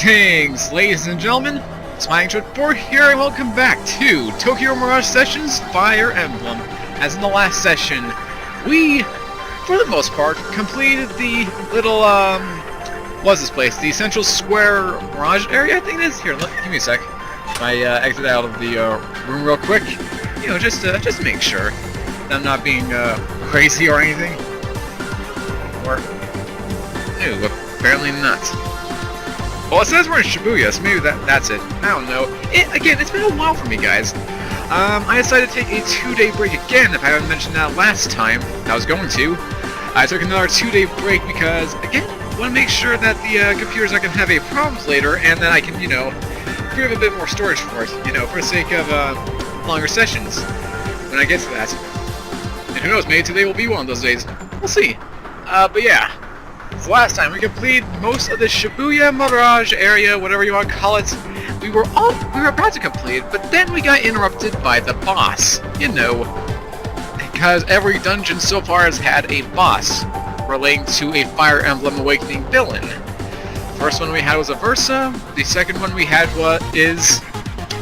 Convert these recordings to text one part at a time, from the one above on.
Greetings, ladies and gentlemen. Smiling Short 4 here, and welcome back to Tokyo Mirage Sessions Fire Emblem. As in the last session, we, for the most part, completed the little, what's this place? The Central Square Mirage area, I think it is? Here, give me a sec. I exit out of the room real quick. You know, just to make sure that I'm not being crazy or anything. Or, no, apparently not. Well, it says we're in Shibuya, so maybe that's it. I don't know. Again, it's been a while for me, guys. I decided to take a 2-day break again, if I haven't mentioned that last time I was going to. I took another 2-day break because, again, I want to make sure that the computer's not going to have any problems later, and that I can, you know, free up a bit more storage for it, you know, for the sake of longer sessions when I get to that. And who knows, maybe today will be one of those days. We'll see. But yeah. So last time we completed most of the Shibuya Mirage area, whatever you want to call it. We were about to complete it, but then we got interrupted by the boss. You know, because every dungeon so far has had a boss relating to a Fire Emblem Awakening villain. First one we had was a Versa. The second one we had is,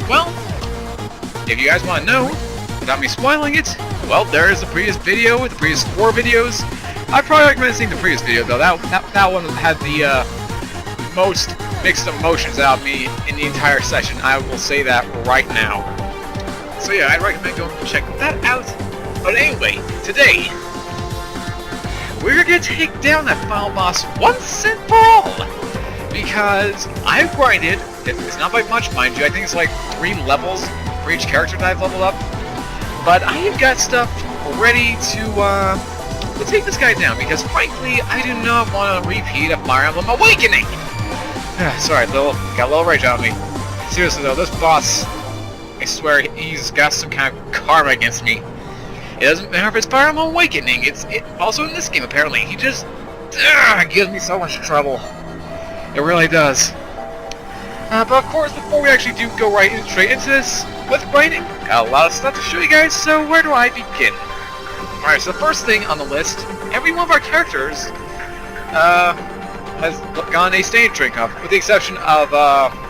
well, if you guys want to know, without me spoiling it, well, there is the previous video with the previous 4 videos. I'd probably recommend seeing the previous video, though. That one had the most mixed emotions out of me in the entire session. I will say that right now. So yeah, I'd recommend going and check that out. But anyway, today, we're going to take down that final boss once and for all. Because I've grinded, it's not by much, mind you, I think it's like 3 levels for each character that I've leveled up. But I have got stuff ready to take this guy down, because frankly, I do not want to repeat a Fire Emblem Awakening! Sorry, got a little rage out of me. Seriously though, this boss, I swear, he's got some kind of karma against me. It doesn't matter if it's Fire Emblem Awakening, it's also in this game apparently. He just gives me so much trouble. It really does. But of course, before we actually do go straight into this, with grinding, got a lot of stuff to show you guys, so where do I begin? Alright, so the first thing on the list, every one of our characters has gotten a stage drink up, with the exception of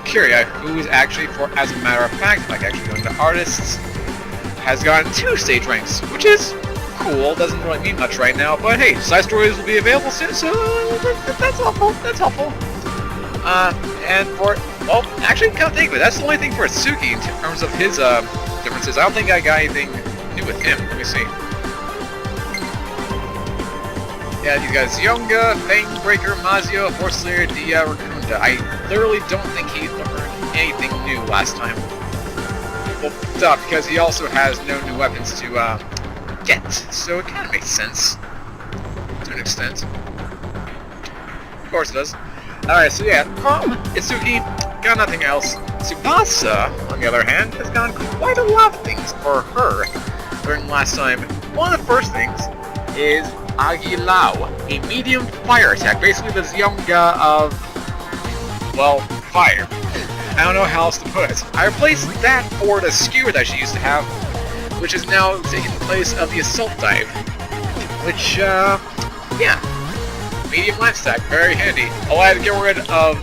Kiria, who is actually, as a matter of fact, like actually going to artists, has gotten 2 stage ranks, which is cool. Doesn't really mean much right now, but hey, side stories will be available soon, so that's helpful. That's helpful. And for, well, actually, come think of it, that's the only thing for Atsuki in terms of his differences. I don't think I got anything new with him. Let me see. Yeah, he's got Zionga, Fangbreaker, Mazio, Force Slayer, Dia, Racunda. I literally don't think he learned anything new last time. Well, duh, because he also has no new weapons to get, so it kind of makes sense to an extent. Of course it does. Alright, so yeah, Itsuki, got nothing else. Tsubasa, on the other hand, has gotten quite a lot of things for her during last time. One of the first things is Agilao, a medium fire attack, basically the Zionga of, well, fire. I don't know how else to put it. I replaced that for the skewer that she used to have, which is now taking the place of the assault dive. Which, yeah, medium life stack, very handy. Oh, I had to get rid of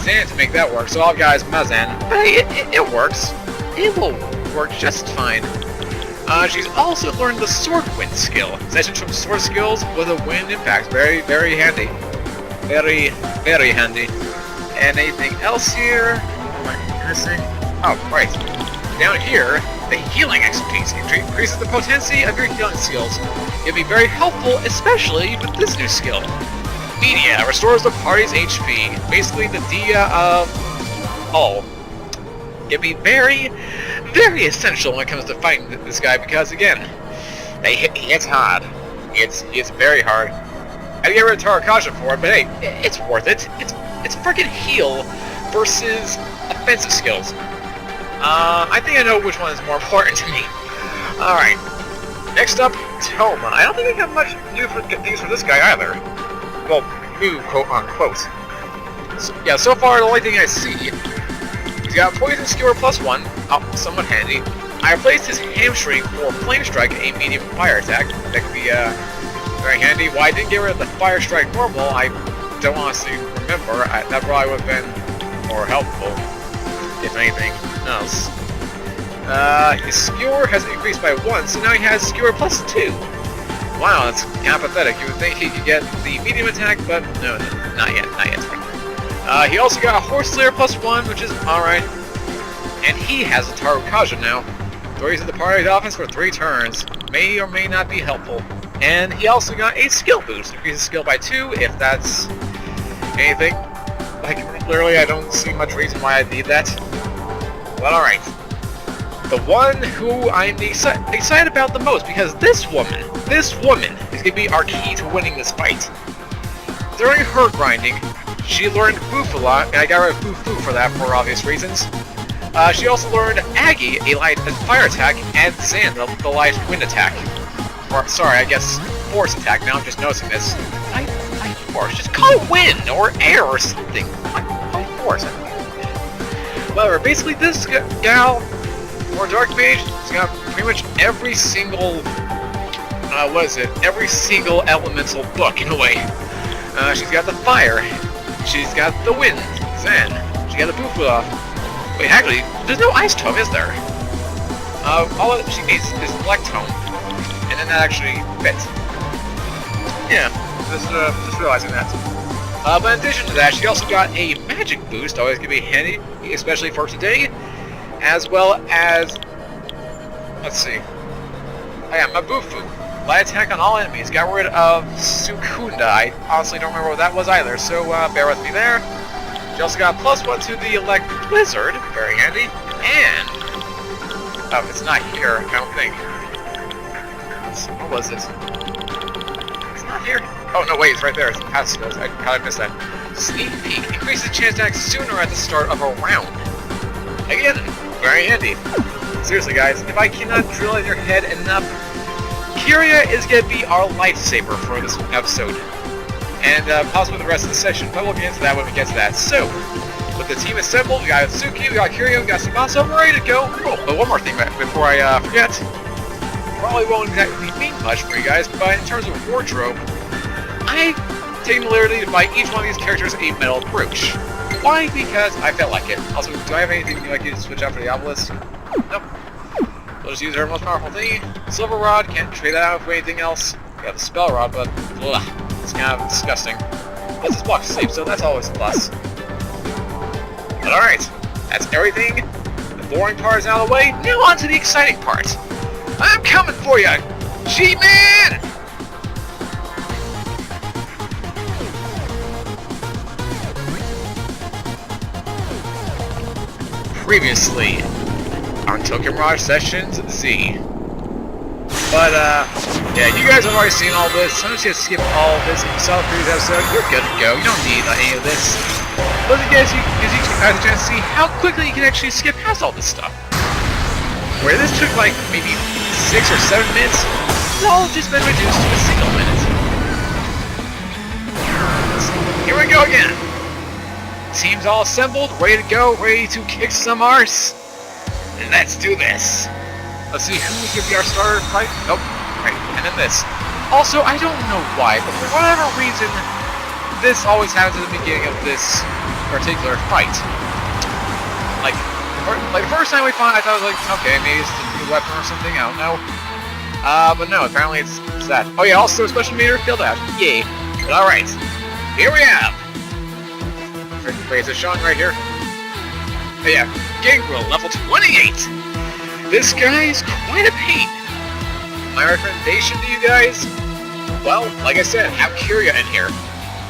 Zan to make that work, so all guys, Mazan. But hey, it works. It will work just fine. She's also learned the Sword Wind skill. Sessions from Sword Skills with a wind impact. Very, very handy. Very, very handy. And anything else here? Am I missing? Oh, right. Down here, the Healing Expertise increases the potency of your healing skills. It'll be very helpful, especially with this new skill. Media restores the party's HP. Basically the Dia of all. It'd be very, very essential when it comes to fighting this guy, because again, he hits hard. It's very hard. I'd get rid of Tarakasha for it, but hey, it's worth it. It's freaking heal versus offensive skills. I think I know which one is more important to me. Alright. Next up, Toma. I don't think I got much new things for this guy either. Well, new quote unquote. So, yeah, so far the only thing I see, he's got Poison Skewer +1, oh, somewhat handy. I replaced his Hamstring for Flame Strike, a medium fire attack. That could be very handy. Why I didn't get rid of the Fire Strike normal, I don't honestly remember. That probably would have been more helpful, if anything else. His skewer has increased by 1, so now he has skewer plus 2. Wow, that's kind of pathetic. You would think he could get the medium attack, but no, not yet, not yet. He also got a Horse Slayer plus 1, which is alright. And he has a Tarukaja now. Throws in the party's offense for 3 turns. May or may not be helpful. And he also got a skill boost. Increases skill by 2, if that's anything. Like, literally, I don't see much reason why I need that. But alright. The one who I'm excited about the most, because this woman is going to be our key to winning this fight. During her grinding, she learned Boof a lot, and I got rid of Boof for that for obvious reasons. She also learned Aggie, a light fire attack, and Zan, the light wind attack. Or, sorry, I guess force attack, now I'm just noticing this. I force, just call it wind, or air, or something. Why force? Whatever, basically this gal, or Dark Mage, has got pretty much every single, every single elemental book, in a way. She's got the fire, she's got the wind, Zen, she got the Bufula. Wait, actually, there's no Ice Tome, is there? All that she needs is Black Tome, and then that actually fits. Yeah, just realizing that. But in addition to that, she also got a magic boost, always gonna be handy, especially for today, as well as, let's see, Mabufu. Light attack on all enemies. Got rid of Sukunda. I honestly don't remember what that was either, so bear with me there. She also got +1 to the Electric Blizzard, very handy, and, oh, it's not here, I don't think. What was it? It's not here. Oh, no, wait, it's right there. It's past skills. I kind of missed that. Sneak Peek. Increases the chance to act sooner at the start of a round. Again, very handy. Seriously, guys, if I cannot drill in your head enough, Kyria is going to be our lifesaver for this episode. And possibly the rest of the session, but we'll get into that when we get to that. So, with the team assembled, we got Atsuki, we got Kyria, we got Tsubasa, we're ready to go. Oh, but one more thing before I forget. Probably won't exactly mean much for you guys, but in terms of wardrobe, I taken the liberty to buy each one of these characters a metal brooch. Why? Because I felt like it. Also, do I have anything you'd like to switch out for the obelisk? Nope. We'll just use our most powerful thingy. Silver Rod, can't trade that out for anything else. We have the Spell Rod, but ugh, it's kind of disgusting. Let's just block sleep, so that's always a plus. But alright, that's everything. The boring part is out of the way. Now on to the exciting part. I'm coming for you, G-Man! Previously on Tokyo Mirage Sessions Z. But, yeah, you guys have already seen all this. Sometimes you have to skip all of this. If you saw the previous episode, you're good to go. You don't need any of this. But it gives you guys a chance to see how quickly you can actually skip past all this stuff. Where this took like maybe 6 or 7 minutes, it's all just been reduced to a single minute. So, here we go again. Team's all assembled, ready to go, ready to kick some arse. Let's do this. Let's see who's going to be our starter fight. Nope. Right, and then this. Also, I don't know why, but for whatever reason, this always happens at the beginning of this particular fight. Like the first time we fought, I thought it was like, okay, maybe it's a new weapon or something, I don't know. But no, apparently it's that. Oh yeah, also special meter field out. Yay. But alright, here we have. Wait, is it showing right here? Oh yeah, Gangrel, level 28. This guy is quite a pain. My recommendation to you guys? Well, like I said, have Kyria in here.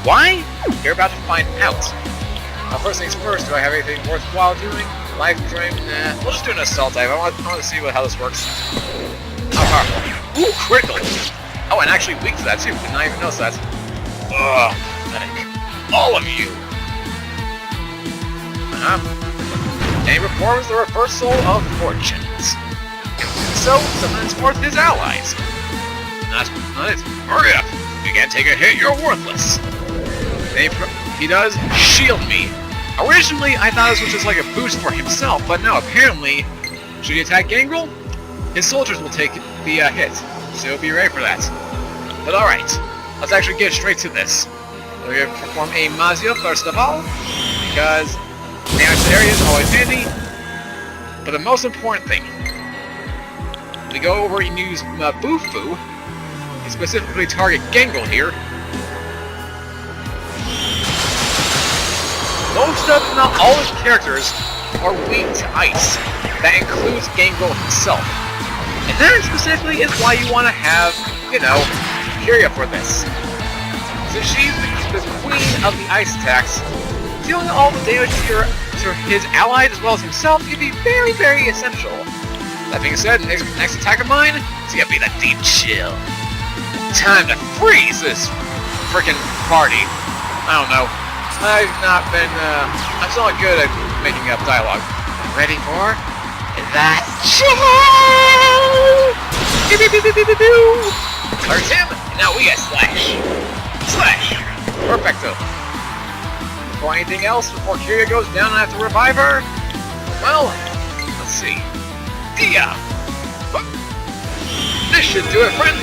Why? You're about to find out. First things first, do I have anything worthwhile doing? Life drain? Nah, we'll just do an assault dive. I want to see how this works. How powerful. Ooh, critical! Oh, and actually weak to that too. Did not even notice that. Ugh, pathetic. All of you! And he performs the reversal of fortunes. So, summons forth his allies. Not it. Hurry up! You can't take a hit, you're worthless. Then he does shield me. Originally, I thought this was just like a boost for himself, but no, apparently, should he attack Gangrel, his soldiers will take the hit, so be ready for that. But alright, let's actually get straight to this. We're going to perform a Mazio first of all, because Damage to the area is always handy. But the most important thing, we go over and use Bufu. We specifically target Gangrel here. Most of, not all his characters are weak to ice. That includes Gangrel himself. And that specifically is why you want to have, you know, Kiria for this. So she's the queen of the ice attacks. Dealing all the damage to his allies as well as himself can be very, very essential. That being said, next attack of mine is gonna be the deep chill. Time to freeze this freaking party. I don't know. I've not been, I'm still not good at making up dialogue. Ready for that chill? There's him, and now we get Slash. Slash! Perfecto. Before anything else, before Kiria goes down and I have to revive her, well, let's see. Dia! This should do it, friend!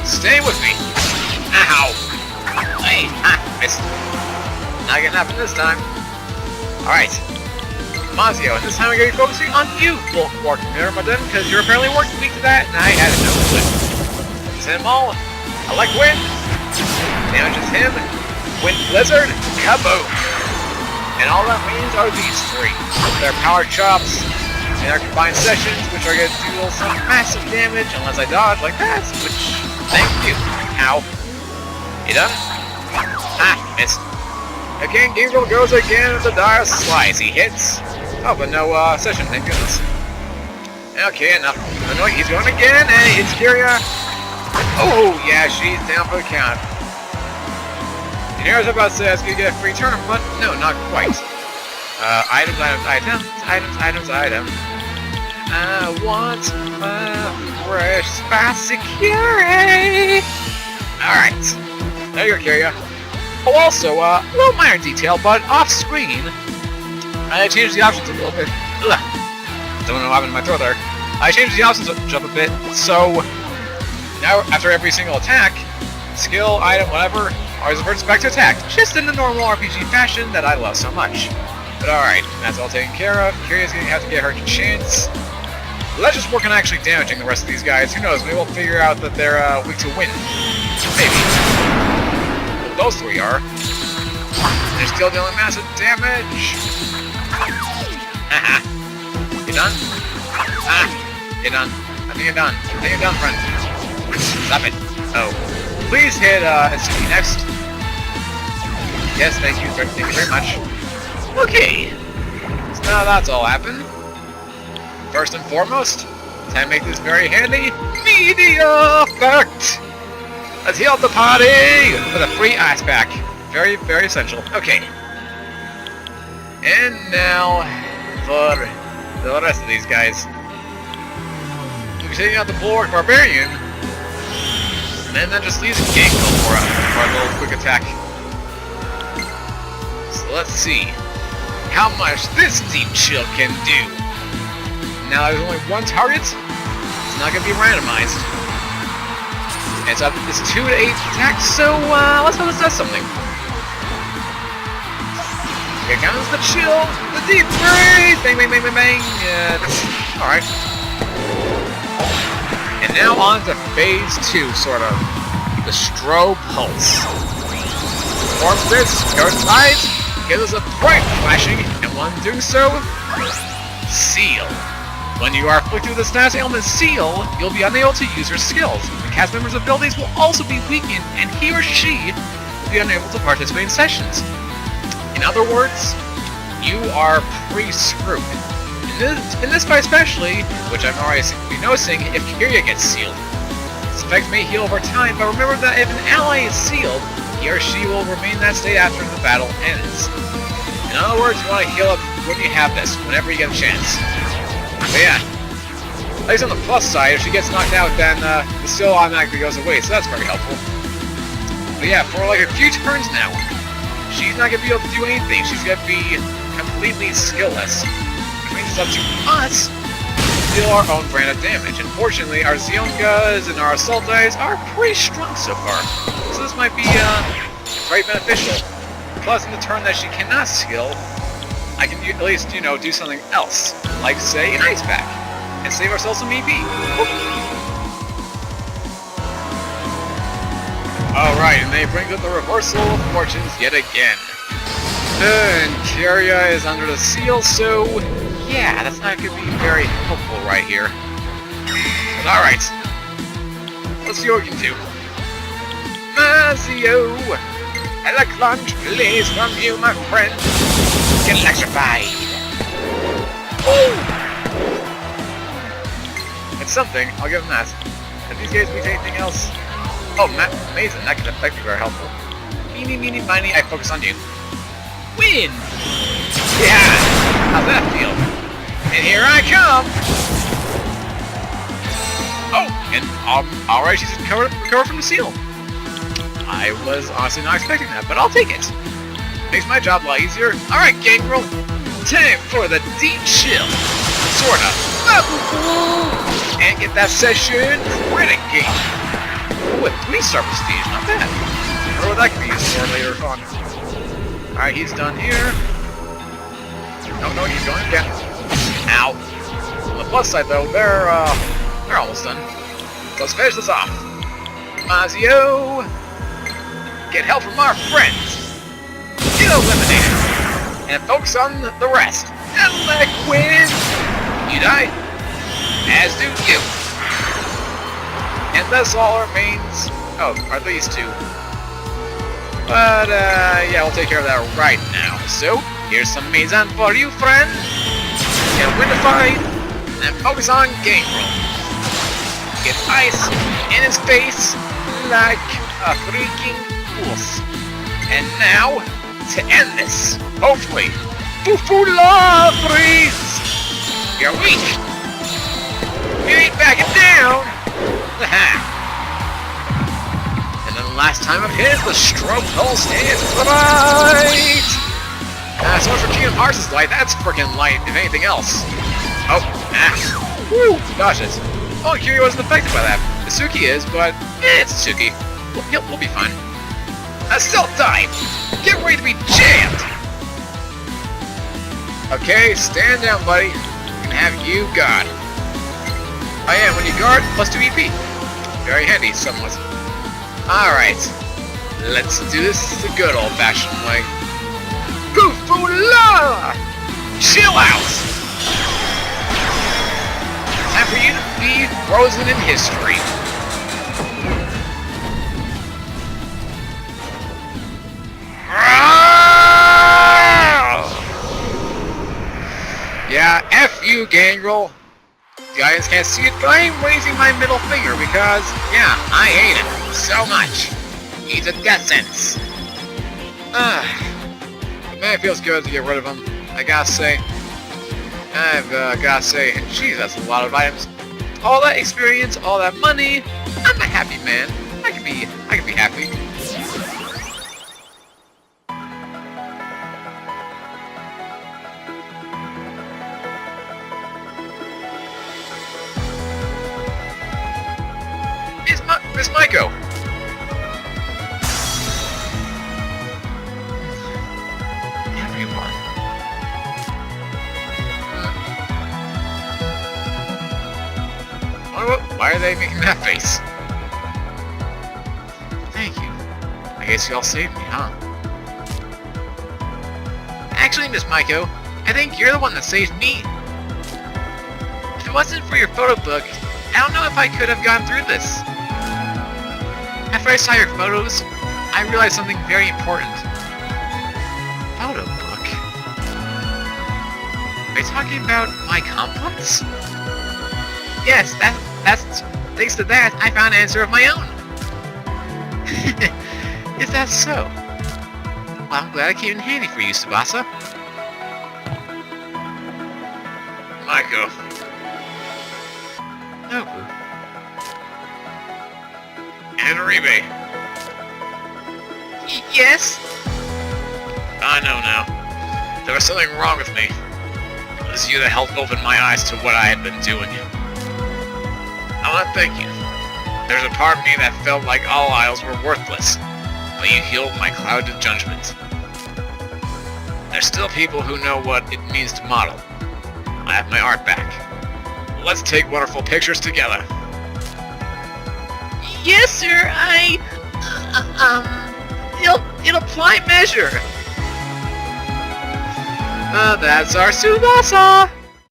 Stay with me! Ow! Hey, missed. Not gonna happen this time. Alright. Mazio, and this time we're gonna be focusing on you, Bulk Warp Miramadon, because you're apparently working weak to that, and I had no clue. Send them all. I like wind. Damages him. Wind Blizzard. Kaboom! And all that means are these three. Their power chops, and our combined sessions, which are gonna do some massive damage, unless I dodge like that, which, thank you. Ow. You done? Ah, missed. Again, Gangrel goes again with the dire slice. He hits. Oh, but no session, thank goodness. Okay, enough. Oh, no, he's going again, and he hits Kiria. Oh, yeah, she's down for the count. And here's what I was about to say I was going to get a free turn, but no, not quite. Items. I want a fresh spicy curry. Alright. There you go, Kiria. Oh, also, a little minor detail, but off-screen, I changed the options a little bit. Ugh. Don't know what happened in my throat there. I changed the options up a bit, so now after every single attack, skill, item, whatever, always reverts back to attack, just in the normal RPG fashion that I love so much. But alright, that's all taken care of. Kiria's gonna have to get her chance. Let's just work on actually damaging the rest of these guys. Who knows, maybe we'll figure out that they're weak to wind. Maybe. Those three are. They're still dealing massive damage. Haha. You done? Ah, you're done. I think you're done. I think you're done, friend. Stop it. Oh. Please hit SCP next. Yes, thank you very much. Okay. So now that's all happened. First and foremost, time to make this very handy. Media effect! Let's heal up the party with a free ice pack. Very, very essential. Okay. And now for the rest of these guys. We're taking out the Bulwark Barbarian. And then that just leaves Gangrel for a little quick attack. So let's see how much this deep chill can do. Now there's only one target. It's not going to be randomized. It's 2 to 8 attacks, so let's hope this does something. Here comes the chill, the deep freeze! Bang, bang, bang, bang, bang! Alright. And now on to phase 2, sort of. The Strobe Pulse. Performs this, goes eyes, gives us a bright flashing, and when doing so, Seal. When you are afflicted with the status ailment Seal, you'll be unable to use your skills. The cast member's abilities will also be weakened, and he or she will be unable to participate in sessions. In other words, you are pre-screwed. In this fight especially, which I'm already noticing, if Kiria gets sealed. This effect may heal over time, but remember that if an ally is sealed, he or she will remain in that state after the battle ends. In other words, you want to heal up when you have this, whenever you get a chance. But yeah, at least on the plus side, if she gets knocked out, then the skill automatically goes away, so that's very helpful. But yeah, for like a few turns now, she's not going to be able to do anything. She's going to be completely skillless. Which means it's up to us to deal our own brand of damage. Unfortunately, our Ziongas and our Assault Eyes are pretty strong so far. So this might be very beneficial. Plus, in the turn that she cannot skill, I can at least, you know, do something else. Like, say, an ice pack. And save ourselves some EP. Alright, and they bring up the reversal of fortunes yet again. And Kyria is under the seal, so yeah, that's not going to be very helpful right here. But alright, let's see what we can do. Mazio, and a clunge please from you, my friend. Get electrified. Woo! It's something, I'll give them that. Have these guys beat anything else? Oh, amazing, that can affect me very helpful. Meeny, meeny, miny, I focus on you. Win! Yeah! How's that feel? And here I come! Oh, and alright, she's recovered from the seal. I was honestly not expecting that, but I'll take it. Makes my job a lot easier. Alright, Gangrel, time for the deep chill. Sorta. And get that session renegade. Ooh, a 3-star prestige, not bad. I wonder what that could be used for later on. Alright, he's done here. No, he's going again. Ow. On the plus side, though, they're almost done. Let's finish this off. Mazio, get help from our friends. Get eliminated. And focus on the rest. Eloquent. You die. As do you. And that's all remains. Oh, are these two? But, yeah, we'll take care of that right now. So, here's some Mizan for you, friend. Get win the fight, and focus on Gangrel. Get ice in his face like a freaking wolf. And now, to end this, hopefully, Fufula freeze! You're weak! You ain't backing down! And then the last time I've hit, the stroke pulse is light! So much for Kingdom Hearts' light, that's freaking light, if anything else. Oh, woo! Dodges. Oh, Kiryu wasn't affected by that. Tsuki is, but it's Tsuki. We'll be fine. Still time! Get ready to be jammed! Okay, stand down, buddy. I can have you guard. Oh yeah, when you guard, plus 2 EP. Very handy, somewhat. Alright. Let's do this the good old-fashioned way. Poofula! Chill out! Time for you to be frozen in history. Yeah, F you, Gangrel. The audience can't see it, but I'm raising my middle finger because, yeah, I hate it so much. He's a death sentence. Man, it feels good to get rid of him. I gotta say. Geez, that's a lot of items. All that experience, all that money. I'm a happy man. I can be happy. Miss Maiko! Everyone. Why are they making that face? Thank you. I guess you all saved me, huh? Actually, Miss Maiko, I think you're the one that saved me. If it wasn't for your photo book, I don't know if I could have gone through this. After I saw your photos, I realized something very important. Photo book? Are you talking about my complex? Yes, that's thanks to that, I found an answer of my own. Is that so? Well, I'm glad I came in handy for you, Tsubasa. Maiko. Nobu. And Ribe. Yes? I know now. There was something wrong with me. It was you that helped open my eyes to what I had been doing. I want to thank you. There's a part of me that felt like all idols were worthless, but you healed my clouded judgment. there's still people who know what it means to model. I have my art back. Let's take wonderful pictures together. Yes, sir, it'll apply measure. That's our Tsubasa!